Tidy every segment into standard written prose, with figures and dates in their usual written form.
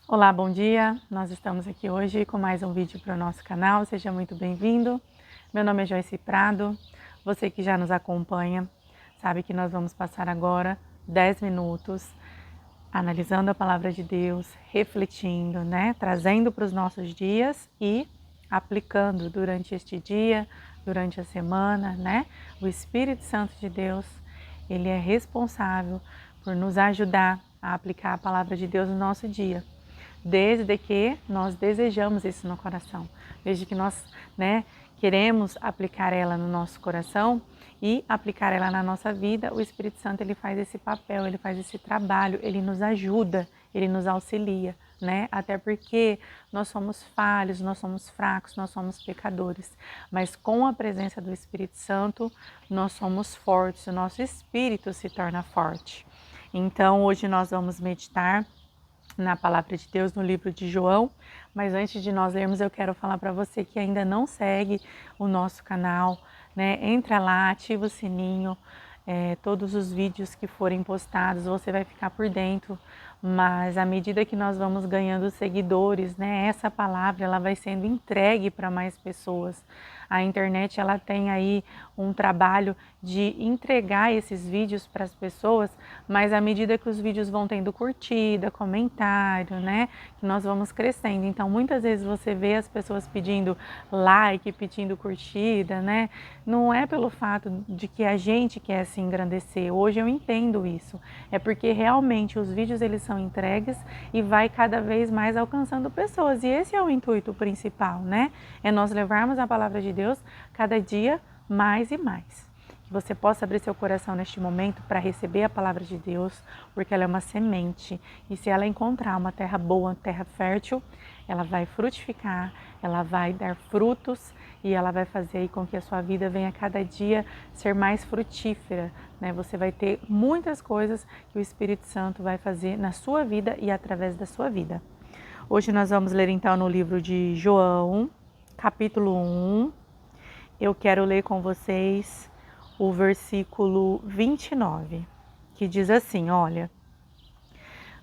Olá, bom dia! Nós estamos aqui hoje com mais um vídeo para o nosso canal, seja muito bem-vindo. Meu nome é Joyce Prado, você que já nos acompanha sabe que nós vamos passar agora 10 minutos analisando a Palavra de Deus, refletindo, trazendo para os nossos dias e aplicando durante este dia, durante a semana, O Espírito Santo de Deus, ele é responsável por nos ajudar a aplicar a Palavra de Deus no nosso dia. Desde que nós desejamos isso no coração, desde que nós queremos aplicar ela no nosso coração e aplicar ela na nossa vida, o Espírito Santo ele faz esse papel, ele faz esse trabalho, ele nos ajuda, ele nos auxilia, Até porque nós somos falhos, nós somos fracos, nós somos pecadores, mas com a presença do Espírito Santo nós somos fortes, o nosso espírito se torna forte. Então hoje nós vamos meditar na Palavra de Deus no livro de João, mas antes de nós lermos eu quero falar para você que ainda não segue o nosso canal, Entra lá, ativa o sininho, todos os vídeos que forem postados você vai ficar por dentro, mas à medida que nós vamos ganhando seguidores, essa palavra ela vai sendo entregue para mais pessoas. A internet ela tem aí um trabalho de entregar esses vídeos para as pessoas, mas à medida que os vídeos vão tendo curtida, comentário, que nós vamos crescendo. Então muitas vezes você vê as pessoas pedindo like, pedindo curtida, Não é pelo fato de que a gente quer se engrandecer. Hoje eu entendo isso. É porque realmente os vídeos eles são entregues e vai cada vez mais alcançando pessoas. E esse é o intuito principal, É nós levarmos a palavra de Deus cada dia mais e mais. Que você possa abrir seu coração neste momento para receber a palavra de Deus, porque ela é uma semente. E se ela encontrar uma terra boa, uma terra fértil, ela vai frutificar, ela vai dar frutos e ela vai fazer com que a sua vida venha cada dia ser mais frutífera, Você vai ter muitas coisas que o Espírito Santo vai fazer na sua vida e através da sua vida. Hoje nós vamos ler então no livro de João, capítulo 1. Eu quero ler com vocês o versículo 29, que diz assim, olha: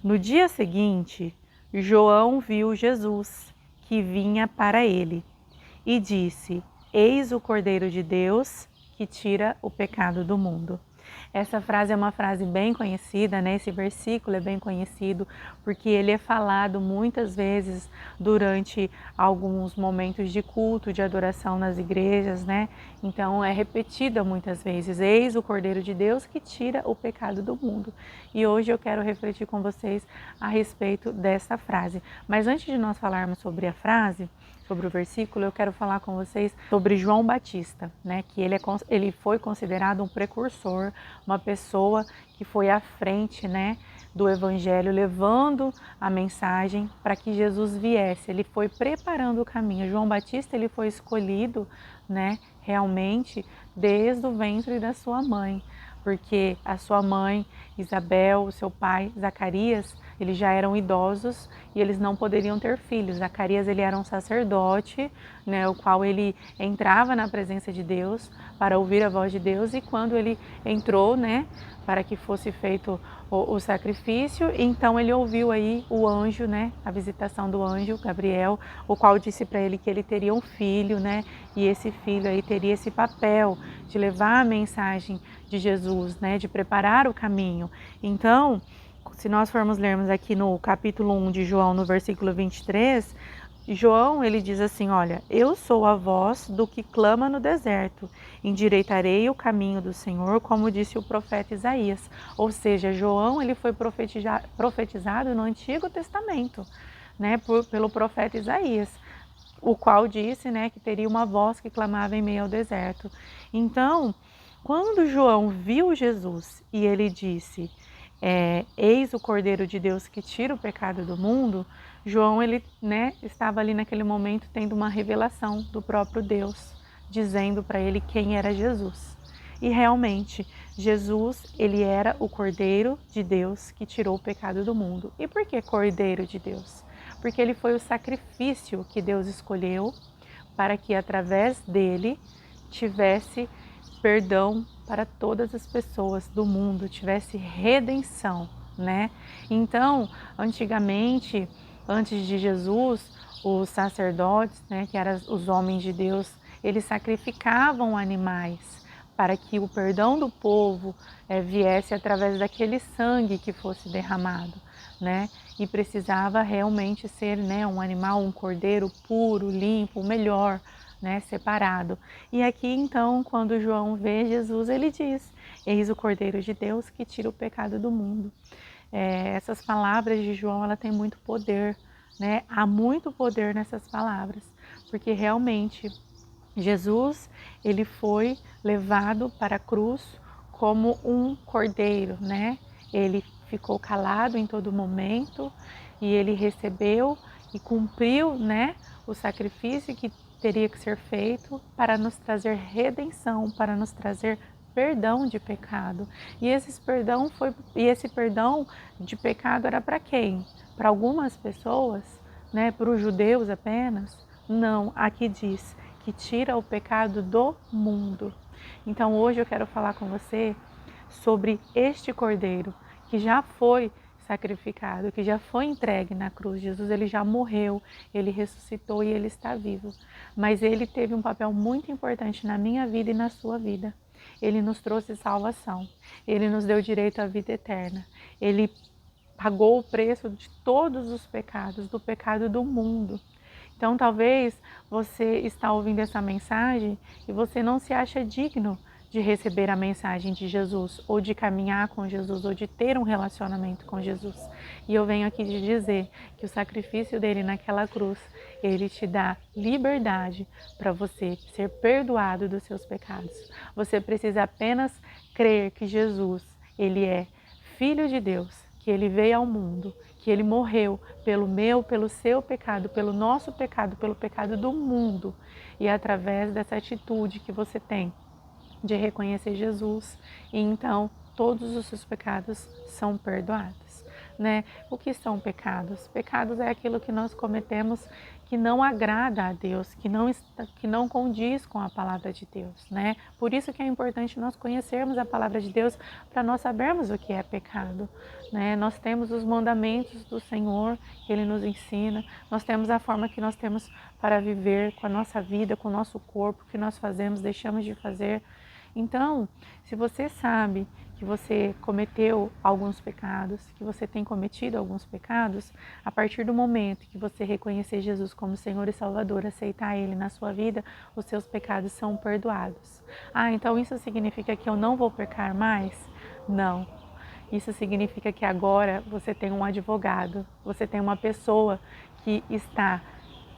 No dia seguinte, João viu Jesus, que vinha para ele, e disse: Eis o Cordeiro de Deus, que tira o pecado do mundo. Essa frase é uma frase bem conhecida, Esse versículo é bem conhecido porque ele é falado muitas vezes durante alguns momentos de culto, de adoração nas igrejas, Então é repetida muitas vezes, eis o Cordeiro de Deus que tira o pecado do mundo. E hoje eu quero refletir com vocês a respeito dessa frase. Mas antes de nós falarmos sobre a frase, sobre o versículo, eu quero falar com vocês sobre João Batista, que ele foi considerado um precursor, uma pessoa que foi à frente, do Evangelho, levando a mensagem para que Jesus viesse. Ele foi preparando o caminho. João Batista ele foi escolhido, realmente desde o ventre da sua mãe, porque a sua mãe Isabel, o seu pai Zacarias, eles já eram idosos e eles não poderiam ter filhos. Zacarias ele era um sacerdote, o qual ele entrava na presença de Deus para ouvir a voz de Deus, e quando ele entrou, para que fosse feito o sacrifício, então ele ouviu aí o anjo, a visitação do anjo Gabriel, o qual disse para ele que ele teria um filho, e esse filho aí teria esse papel de levar a mensagem de Jesus, de preparar o caminho. Então, se nós formos lermos aqui no capítulo 1 de João, no versículo 23, João ele diz assim, olha, eu sou a voz do que clama no deserto, endireitarei o caminho do Senhor, como disse o profeta Isaías. Ou seja, João ele foi profetizado no Antigo Testamento, pelo profeta Isaías, o qual disse, que teria uma voz que clamava em meio ao deserto. Então, quando João viu Jesus e ele disse, eis o Cordeiro de Deus que tira o pecado do mundo, João ele, estava ali naquele momento tendo uma revelação do próprio Deus, dizendo para ele quem era Jesus. E realmente, Jesus ele era o Cordeiro de Deus que tirou o pecado do mundo. E por que Cordeiro de Deus? Porque ele foi o sacrifício que Deus escolheu para que através dele tivesse perdão para todas as pessoas do mundo, tivesse redenção, Então, antigamente, Antes de Jesus, os sacerdotes, né, que eram os homens de Deus, eles sacrificavam animais para que o perdão do povo viesse através daquele sangue que fosse derramado, né? E precisava realmente ser, né, um animal, um cordeiro puro, limpo, o melhor, né, separado. E aqui então, quando João vê Jesus, ele diz: eis o Cordeiro de Deus que tira o pecado do mundo. Essas palavras de João, ela tem muito poder, né? Há muito poder nessas palavras, porque realmente Jesus, ele foi levado para a cruz como um cordeiro, né? Ele ficou calado em todo momento e ele recebeu e cumpriu, né, o sacrifício que teria que ser feito para nos trazer redenção, para nos trazer perdão de pecado. E esse perdão de pecado era para quem? Para algumas pessoas, né? Para os judeus apenas? Não, aqui diz que tira o pecado do mundo. Então hoje eu quero falar com você sobre este cordeiro que já foi sacrificado, que já foi entregue na cruz. Jesus, ele já morreu, ele ressuscitou e ele está vivo. Mas ele teve um papel muito importante na minha vida e na sua vida. Ele nos trouxe salvação, ele nos deu direito à vida eterna, ele pagou o preço de todos os pecados, do pecado do mundo. Então talvez você está ouvindo essa mensagem e você não se acha digno de receber a mensagem de Jesus, ou de caminhar com Jesus, ou de ter um relacionamento com Jesus. E eu venho aqui te dizer que o sacrifício dele naquela cruz, ele te dá liberdade para você ser perdoado dos seus pecados. Você precisa apenas crer que Jesus, ele é Filho de Deus, que ele veio ao mundo, que ele morreu pelo meu, pelo seu pecado, pelo nosso pecado, pelo pecado do mundo. E através dessa atitude que você tem de reconhecer Jesus, e então todos os seus pecados são perdoados, né? O que são pecados? Pecados é aquilo que nós cometemos que não agrada a Deus, que não condiz com a palavra de Deus, né? Por isso que é importante nós conhecermos a palavra de Deus para nós sabermos o que é pecado, né? Nós temos os mandamentos do Senhor que Ele nos ensina, nós temos a forma que nós temos para viver com a nossa vida, com o nosso corpo, o que nós fazemos, deixamos de fazer. Então, se você sabe que você cometeu alguns pecados, que você tem cometido alguns pecados, a partir do momento que você reconhecer Jesus como Senhor e Salvador, aceitar Ele na sua vida, os seus pecados são perdoados. Ah, então isso significa que eu não vou pecar mais? Não. Isso significa que agora você tem um advogado, você tem uma pessoa que está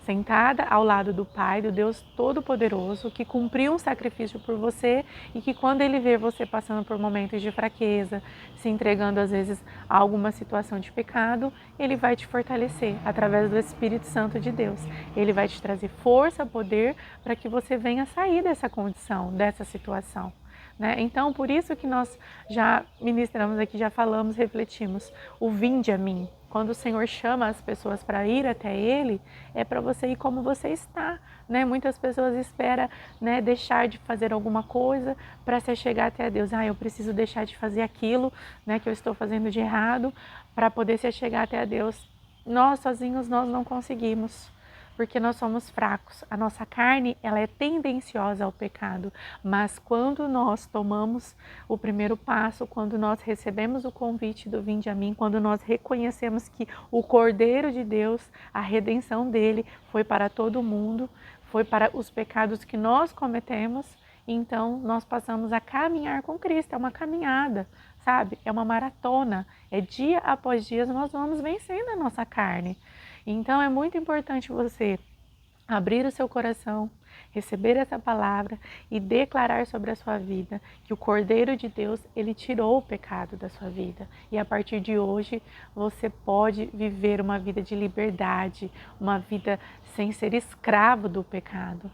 sentada ao lado do Pai, do Deus Todo-Poderoso, que cumpriu um sacrifício por você e que quando Ele vê você passando por momentos de fraqueza, se entregando às vezes a alguma situação de pecado, Ele vai te fortalecer através do Espírito Santo de Deus. Ele vai te trazer força, poder para que você venha sair dessa condição, dessa situação. Né? Então, por isso que nós já ministramos aqui, já falamos, refletimos, o vinde a mim. Quando o Senhor chama as pessoas para ir até Ele, é para você ir como você está. Né? Muitas pessoas esperam, né, deixar de fazer alguma coisa para se chegar até Deus. Ah, eu preciso deixar de fazer aquilo, né, que eu estou fazendo de errado para poder se chegar até Deus. Nós sozinhos nós não conseguimos. Porque nós somos fracos. A nossa carne, ela é tendenciosa ao pecado, mas quando nós tomamos o primeiro passo, quando nós recebemos o convite do vinde a mim, quando nós reconhecemos que o Cordeiro de Deus, a redenção dele foi para todo mundo, foi para os pecados que nós cometemos, então nós passamos a caminhar com Cristo, é uma caminhada, sabe? É uma maratona, é dia após dia nós vamos vencendo a nossa carne. Então é muito importante você abrir o seu coração, receber essa palavra e declarar sobre a sua vida que o Cordeiro de Deus, ele tirou o pecado da sua vida. E a partir de hoje você pode viver uma vida de liberdade, uma vida sem ser escravo do pecado.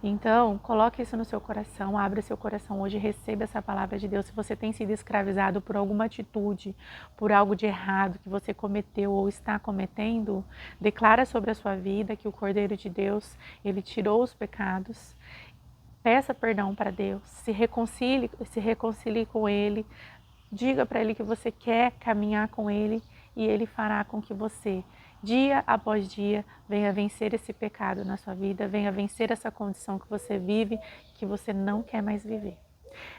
Então, coloque isso no seu coração, abra seu coração hoje e receba essa palavra de Deus. Se você tem sido escravizado por alguma atitude, por algo de errado que você cometeu ou está cometendo, declara sobre a sua vida que o Cordeiro de Deus, ele tirou os pecados. Peça perdão para Deus, se reconcilie com Ele, diga para Ele que você quer caminhar com Ele e Ele fará com que você dia após dia, venha vencer esse pecado na sua vida, venha vencer essa condição que você vive, que você não quer mais viver.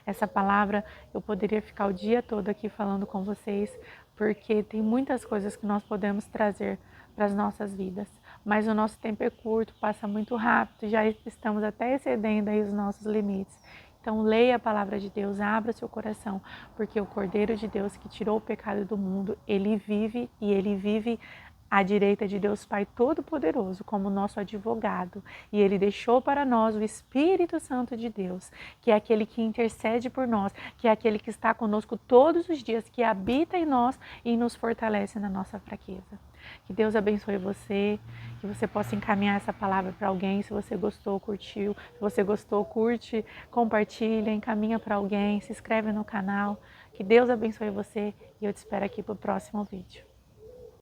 Essa palavra eu poderia ficar o dia todo aqui falando com vocês, porque tem muitas coisas que nós podemos trazer para as nossas vidas, mas o nosso tempo é curto, passa muito rápido, já estamos até excedendo aí os nossos limites. Então leia a palavra de Deus, abra seu coração, porque o Cordeiro de Deus que tirou o pecado do mundo, ele vive e ele vive à direita de Deus Pai Todo-Poderoso, como nosso advogado. E Ele deixou para nós o Espírito Santo de Deus, que é aquele que intercede por nós, que é aquele que está conosco todos os dias, que habita em nós e nos fortalece na nossa fraqueza. Que Deus abençoe você, que você possa encaminhar essa palavra para alguém. Se você gostou, curtiu. Se você gostou, curte, compartilha, encaminha para alguém, se inscreve no canal. Que Deus abençoe você e eu te espero aqui para o próximo vídeo.